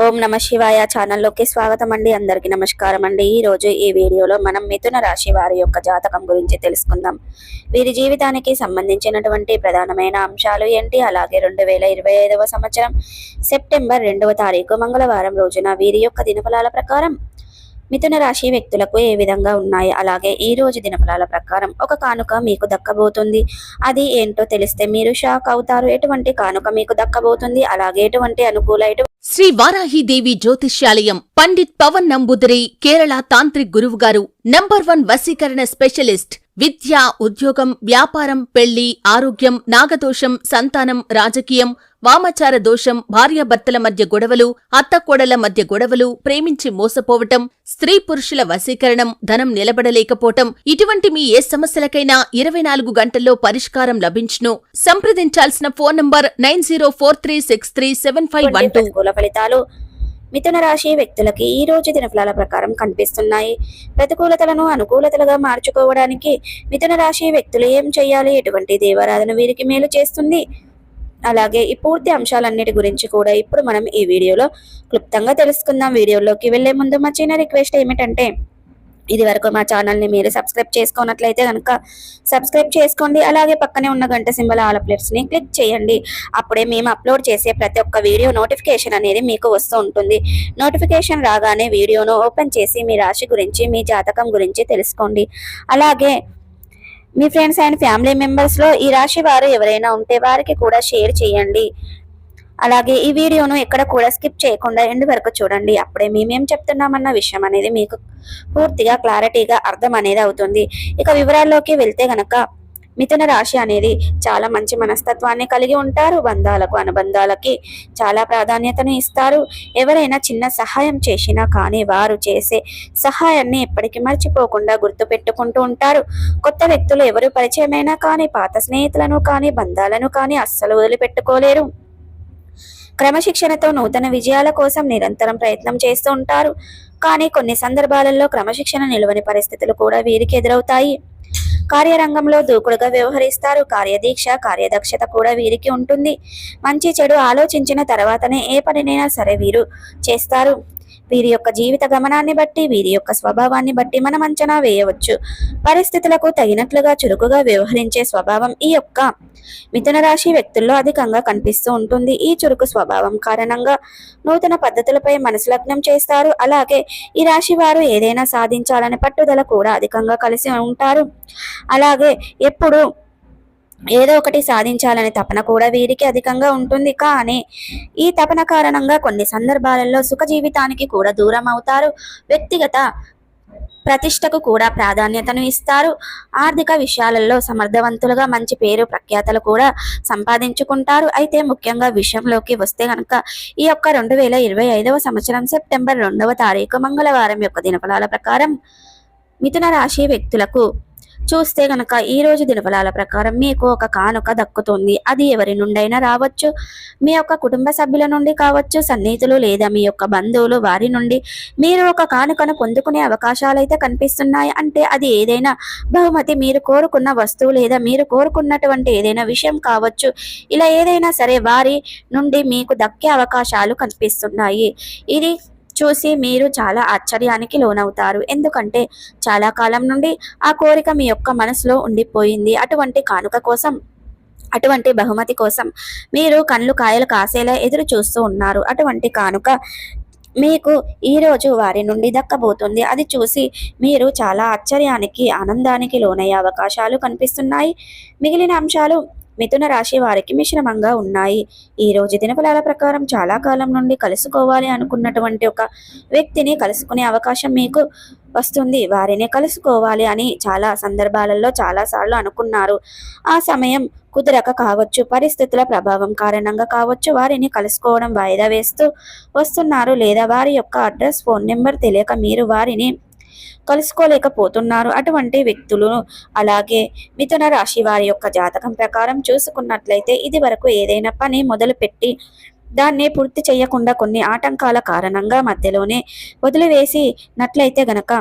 ఓం నమ శివాయ ఛానల్లోకి స్వాగతం అండి. అందరికీ నమస్కారం అండి. ఈ రోజు ఈ వీడియోలో మనం మిథున రాశి వారి యొక్క జాతకం గురించి తెలుసుకుందాం. వీరి జీవితానికి సంబంధించినటువంటి ప్రధానమైన అంశాలు ఏంటి, అలాగే 2025వ సంవత్సరం సెప్టెంబర్ 2వ తారీఖు మంగళవారం రోజున వీరి యొక్క దినఫలాల ప్రకారం మిథున రాశి వ్యక్తులకు ఏ విధంగా ఉన్నాయి, అలాగే ఈ రోజు దినఫలాల ప్రకారం ఒక కానుక మీకు దక్కబోతుంది. అది ఏంటో తెలిస్తే మీరు షాక్ అవుతారు. ఎటువంటి కానుక మీకు దక్కబోతుంది, అలాగే ఎటువంటి అనుకూల శ్రీ వారాహిదేవి జ్యోతిష్యాలయం పండిత్ పవన్ నంబూదరి కేరళ తాంత్రిక్ గురువుగారు నంబర్ 1 వశీకరణ స్పెషలిస్ట్. విద్య, ఉద్యోగం, వ్యాపారం, పెళ్లి, ఆరోగ్యం, నాగదోషం, సంతానం, రాజకీయం, వామచార దోషం, భార్యాభర్తల మధ్య గొడవలు, అత్తకోడల మధ్య గొడవలు, ప్రేమించి మోసపోవటం, స్త్రీ పురుషుల వశీకరణం, ధనం నిలబడలేకపోవటం, ఇటువంటి మీ ఏ సమస్యలకైనా 24 గంటల్లో పరిష్కారం లభించును. సంప్రదించాల్సిన ఫోన్ నంబర్ 9043637512. ప్రతికూల ఫలితాలు మిథున రాశి వ్యక్తులకి ఈ రోజు దినఫలాల ప్రకారం కనిపిస్తున్నాయి. ప్రతికూలతలను అనుకూలతలుగా మార్చుకోవడానికి మిథున రాశి వ్యక్తులు ఏం చేయాలి, ఎటువంటి దేవారాధన వీరికి మేలు చేస్తుంది, అలాగే ఈ పూర్తి అంశాలన్నిటి గురించి కూడా ఇప్పుడు మనం ఈ వీడియోలో క్లుప్తంగా తెలుసుకుందాం. వీడియోలోకి వెళ్లే ముందు మా చిన్న రిక్వెస్ట్ ఏమిటంటే, ఇది వరకు మా ఛానల్ని మీరు సబ్స్క్రైబ్ చేసుకున్నట్లయితే కనుక సబ్స్క్రైబ్ చేసుకోండి. అలాగే పక్కనే ఉన్న గంట సింబల్ ఆల్ ప్లేట్స్ని క్లిక్ చేయండి. అప్పుడే మేము అప్లోడ్ చేసే ప్రతి ఒక్క వీడియో నోటిఫికేషన్ అనేది మీకు వస్తూ ఉంటుంది. నోటిఫికేషన్ రాగానే వీడియోను ఓపెన్ చేసి మీ రాశి గురించి, మీ జాతకం గురించి తెలుసుకోండి. అలాగే మీ ఫ్రెండ్స్ అండ్ ఫ్యామిలీ మెంబర్స్లో ఈ రాశి వారు ఎవరైనా ఉంటే వారికి కూడా షేర్ చేయండి. అలాగే ఈ వీడియోను ఎక్కడ కూడా స్కిప్ చేయకుండా ఎండ్ వరకు చూడండి. అప్పుడే మేమేం చెప్తున్నామన్న విషయం అనేది మీకు పూర్తిగా క్లారిటీగా అర్థం అనేది అవుతుంది. ఇక వివరాల్లోకి వెళ్తే గనక మిథున రాశి అనేది చాలా మంచి మనస్తత్వాన్ని కలిగి ఉంటారు. బంధాలకు, అనుబంధాలకి చాలా ప్రాధాన్యతను ఇస్తారు. ఎవరైనా చిన్న సహాయం చేసినా కానీ వారు చేసే సహాయాన్ని ఎప్పటికీ మర్చిపోకుండా గుర్తు పెట్టుకుంటూ ఉంటారు. కొత్త వ్యక్తులు ఎవరు పరిచయమైనా కానీ పాత స్నేహితులను కానీ బంధాలను కానీ అస్సలు వదిలిపెట్టుకోలేరు. క్రమశిక్షణతో నూతన విజయాల కోసం నిరంతరం ప్రయత్నం చేస్తూ ఉంటారు. కానీ కొన్ని సందర్భాలలో క్రమశిక్షణ నిలవని పరిస్థితులు కూడా వీరికి ఎదురవుతాయి. కార్యరంగంలో దూకుడుగా వ్యవహరిస్తారు. కార్యదీక్ష, కార్యదక్షత కూడా వీరికి ఉంటుంది. మంచి చెడు ఆలోచించిన తర్వాతనే ఏ పనినైనా సరే వీరు చేస్తారు. వీరి యొక్క జీవిత గమనాన్ని బట్టి, వీరి యొక్క స్వభావాన్ని బట్టి మనం అంచనా వేయవచ్చు. పరిస్థితులకు తగినట్లుగా చురుకుగా వ్యవహరించే స్వభావం ఈ యొక్క మిథున రాశి వ్యక్తుల్లో అధికంగా కనిపిస్తూ ఉంటుంది. ఈ చురుకు స్వభావం కారణంగా నూతన పద్ధతులపై మనసు లగ్నం చేస్తారు. అలాగే ఈ రాశి వారు ఏదైనా సాధించాలనే పట్టుదల కూడా అధికంగా కలిసి ఉంటారు. అలాగే ఎప్పుడు ఏదో ఒకటి సాధించాలనే తపన కూడా వీరికి అధికంగా ఉంటుంది. కానీ ఈ తపన కారణంగా కొన్ని సందర్భాలలో సుఖ జీవితానికి కూడా దూరం అవుతారు. వ్యక్తిగత ప్రతిష్టకు కూడా ప్రాధాన్యతను ఇస్తారు. ఆర్థిక విషయాలలో సమర్థవంతులుగా మంచి పేరు ప్రఖ్యాతలు కూడా సంపాదించుకుంటారు. అయితే ముఖ్యంగా విషయంలోకి వస్తే కనుక ఈ యొక్క 2025వ సంవత్సరం సెప్టెంబర్ 2వ తారీఖు మంగళవారం యొక్క దినఫలాల ప్రకారం మిథున రాశి వ్యక్తులకు చూస్తే గనక ఈ రోజు దినఫలాల ప్రకారం మీకు ఒక కానుక దక్కుతుంది. అది ఎవరి నుండైనా రావచ్చు. మీ యొక్క కుటుంబ సభ్యుల నుండి కావచ్చు, సన్నిహితులు లేదా మీ యొక్క బంధువులు, వారి నుండి మీరు ఒక కానుకను పొందుకునే అవకాశాలు అయితే కనిపిస్తున్నాయి. అంటే అది ఏదైనా బహుమతి, మీరు కోరుకున్న వస్తువు లేదా మీరు కోరుకున్నటువంటి ఏదైనా విషయం కావచ్చు. ఇలా ఏదైనా సరే వారి నుండి మీకు దక్కే అవకాశాలు కనిపిస్తున్నాయి. ఇది చూసి మీరు చాలా ఆశ్చర్యానికి లోనవుతారు. ఎందుకంటే చాలా కాలం నుండి ఆ కోరిక మీ యొక్క మనసులో ఉండిపోయింది. అటువంటి కానుక కోసం, అటువంటి బహుమతి కోసం మీరు కళ్ళు కాయలు కాసేలా ఎదురు చూస్తూ ఉన్నారు. అటువంటి కానుక మీకు ఈరోజు వారి నుండి దక్కబోతుంది. అది చూసి మీరు చాలా ఆశ్చర్యానికి, ఆనందానికి లోనయ్యే అవకాశాలు కనిపిస్తున్నాయి. మిగిలిన అంశాలు మిథున రాశి వారికి మిశ్రమంగా ఉన్నాయి. ఈ రోజు దినఫలాల ప్రకారం చాలా కాలం నుండి కలుసుకోవాలి అనుకున్నటువంటి ఒక వ్యక్తిని కలుసుకునే అవకాశం మీకు వస్తుంది. వారిని కలుసుకోవాలి అని చాలా సందర్భాలలో చాలాసార్లు అనుకున్నారు. ఆ సమయం కుదరక కావచ్చు, పరిస్థితుల ప్రభావం కారణంగా కావచ్చు, వారిని కలుసుకోవడం వాయిదా వేస్తూ వస్తున్నారు. లేదా వారి యొక్క అడ్రస్, ఫోన్ నెంబర్ తెలియక మీరు వారిని కలుసుకోలేకపోతున్నారు. అటువంటి వ్యక్తులు అలాగే మిథున రాశి వారి యొక్క జాతకం ప్రకారం చూసుకున్నట్లయితే ఇది వరకు ఏదైనా పని మొదలుపెట్టి దాన్ని పూర్తి చేయకుండా కొన్ని ఆటంకాల కారణంగా మధ్యలోనే వదిలివేసినట్లయితే గనక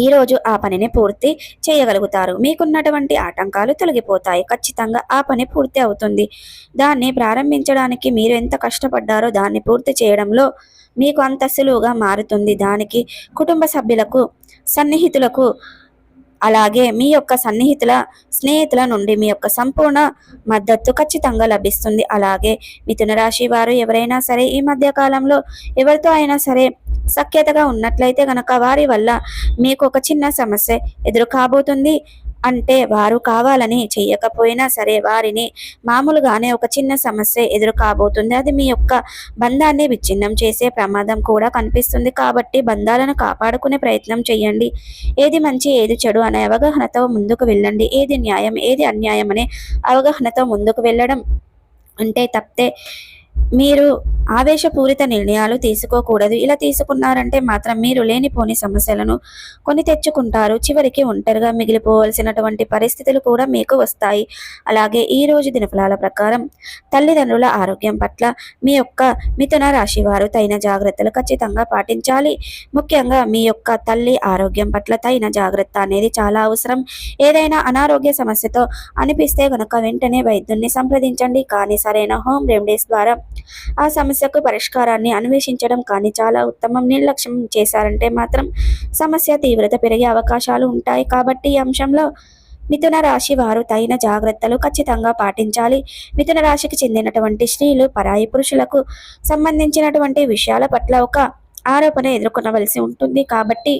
ఈరోజు ఆ పనిని పూర్తి చేయగలుగుతారు. మీకున్నటువంటి ఆటంకాలు తొలగిపోతాయి. ఖచ్చితంగా ఆ పని పూర్తి అవుతుంది. దాన్ని ప్రారంభించడానికి మీరు ఎంత కష్టపడ్డారో దాన్ని పూర్తి చేయడంలో మీకు అంత సులువుగా మారుతుంది. దానికి కుటుంబ సభ్యులకు, సన్నిహితులకు, అలాగే మీ యొక్క స్నేహితుల నుండి మీ యొక్క సంపూర్ణ మద్దతు ఖచ్చితంగా లభిస్తుంది. అలాగే మిథున రాశి వారు ఎవరైనా సరే ఈ మధ్య కాలంలో ఎవరితో అయినా సరే సఖ్యతగా ఉన్నట్లయితే గనక వారి వల్ల మీకు ఒక చిన్న సమస్య ఎదురు కాబోతుంది. అంటే వారు కావాలని చెయ్యకపోయినా సరే వారిని మామూలుగానే ఒక చిన్న సమస్య ఎదురు కాబోతుంది. అది మీ యొక్క బంధాన్ని విచ్ఛిన్నం చేసే ప్రమాదం కూడా కనిపిస్తుంది. కాబట్టి బంధాలను కాపాడుకునే ప్రయత్నం చేయండి. ఏది మంచి ఏది చెడు అనే అవగాహనతో ముందుకు వెళ్ళండి. ఏది న్యాయం ఏది అన్యాయం అనే అవగాహనతో ముందుకు వెళ్ళడం అంటే తప్పితే మీరు ఆవేశపూరిత నిర్ణయాలు తీసుకోకూడదు. ఇలా తీసుకున్నారంటే మాత్రం మీరు లేనిపోని సమస్యలను కొని తెచ్చుకుంటారు. చివరికి ఒంటరిగా మిగిలిపోవలసినటువంటి పరిస్థితులు కూడా మీకు వస్తాయి. అలాగే ఈ రోజు దినఫలాల ప్రకారం తల్లిదండ్రుల ఆరోగ్యం పట్ల మీ యొక్క మిథున రాశి వారు తగిన జాగ్రత్తలు ఖచ్చితంగా పాటించాలి. ముఖ్యంగా మీ యొక్క తల్లి ఆరోగ్యం పట్ల తగిన జాగ్రత్త అనేది చాలా అవసరం. ఏదైనా అనారోగ్య సమస్యతో అనిపిస్తే గనుక వెంటనే వైద్యున్ని సంప్రదించండి. కానీ సరైన హోమ్ రెమెడీస్ ద్వారా ఆ సమస్యకు పరిష్కారాన్ని అన్వేషించడం కానీ చాలా ఉత్తమం. నిర్లక్ష్యం చేశారంటే మాత్రం సమస్య తీవ్రత పెరిగే అవకాశాలు ఉంటాయి. కాబట్టి ఈ అంశంలో మిథున రాశి వారు తగిన జాగ్రత్తలు ఖచ్చితంగా పాటించాలి. మిథున రాశికి చెందినటువంటి స్త్రీలు పరాయి పురుషులకు సంబంధించినటువంటి విషయాల పట్ల ఒక ఆరోపణ ఎదుర్కొనవలసి ఉంటుంది. కాబట్టి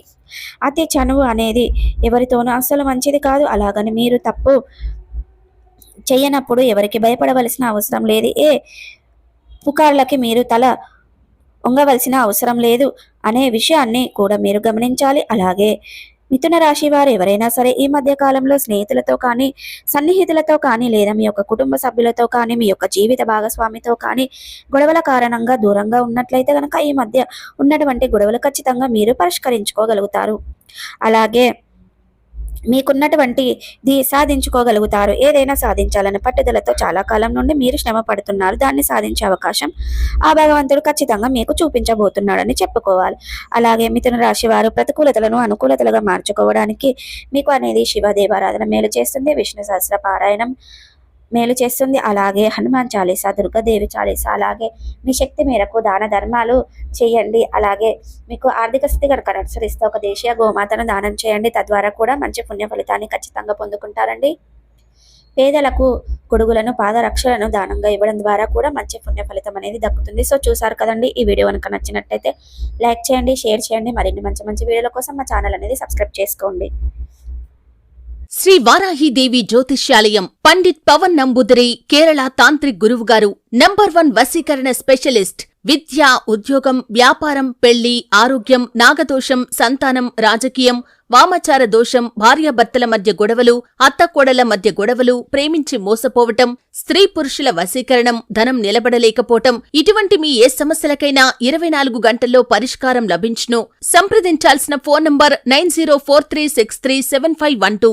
అతి చనువు అనేది ఎవరితోనూ అస్సలు మంచిది కాదు. అలాగని మీరు తప్పు చేయనప్పుడు ఎవరికి భయపడవలసిన అవసరం లేదు. ఏ పుకార్లకి మీరు తల వంగవలసిన అవసరం లేదు అనే విషయాన్ని కూడా మీరు గమనించాలి. అలాగే మిథున రాశి వారు ఎవరైనా సరే ఈ మధ్య కాలంలో స్నేహితులతో కానీ, సన్నిహితులతో కానీ, లేదా మీ యొక్క కుటుంబ సభ్యులతో కానీ, మీ యొక్క జీవిత భాగస్వామితో కానీ గొడవల కారణంగా దూరంగా ఉన్నట్లయితే కనుక ఈ మధ్య ఉన్నటువంటి గొడవలు ఖచ్చితంగా మీరు పరిష్కరించుకోగలుగుతారు. అలాగే మీకున్నటువంటిది సాధించుకోగలుగుతారు. ఏదైనా సాధించాలనే పట్టుదలతో చాలా కాలం నుండి మీరు శ్రమ పడుతున్నారు. దాన్ని సాధించే అవకాశం ఆ భగవంతుడు ఖచ్చితంగా మీకు చూపించబోతున్నాడని చెప్పుకోవాలి. అలాగే మిథున రాశి వారు ప్రతికూలతలను అనుకూలతలుగా మార్చుకోవడానికి మీకు అనేది శివ దేవారాధన మేలు చేస్తుంది. విష్ణు సహస్ర పారాయణం మేలు చేస్తుంది. అలాగే హనుమాన్ చాలీసా, దుర్గాదేవి చాలీసా, అలాగే మీ శక్తి మేరకు దాన ధర్మాలు చేయండి. అలాగే మీకు ఆర్థిక స్థితి కనుక అనుసరిస్తే ఒక దేశీయ గోమాతను దానం చేయండి. తద్వారా కూడా మంచి పుణ్య ఫలితాన్ని ఖచ్చితంగా పొందుకుంటారండి. పేదలకు గొడుగులను, పాదరక్షలను దానంగా ఇవ్వడం ద్వారా కూడా మంచి పుణ్య ఫలితం అనేది దక్కుతుంది. సో చూసారు కదండి, ఈ వీడియో కనుక నచ్చినట్టయితే లైక్ చేయండి, షేర్ చేయండి. మరిన్ని మంచి మంచి వీడియోల కోసం మా ఛానల్ అనేది సబ్స్క్రైబ్ చేసుకోండి. శ్రీ వారాహిదేవి జ్యోతిష్యాలయం పండిత్ పవన్ నంబూదిరి కేరళ తాంత్రిక్ గురువుగారు నంబర్ 1 వశీకరణ స్పెషలిస్ట్. విద్య, ఉద్యోగం, వ్యాపారం, పెళ్లి, ఆరోగ్యం, నాగదోషం, సంతానం, రాజకీయం, వామాచార దోషం, భార్యాభర్తల మధ్య గొడవలు, అత్తకోడల మధ్య గొడవలు, ప్రేమించి మోసపోవటం, స్త్రీ పురుషుల వశీకరణం, ధనం నిలబడలేకపోవటం, ఇటువంటి మీ ఏ సమస్యలకైనా 24 గంటల్లో పరిష్కారం లభించును. సంప్రదించాల్సిన ఫోన్ నంబర్ 9043637512.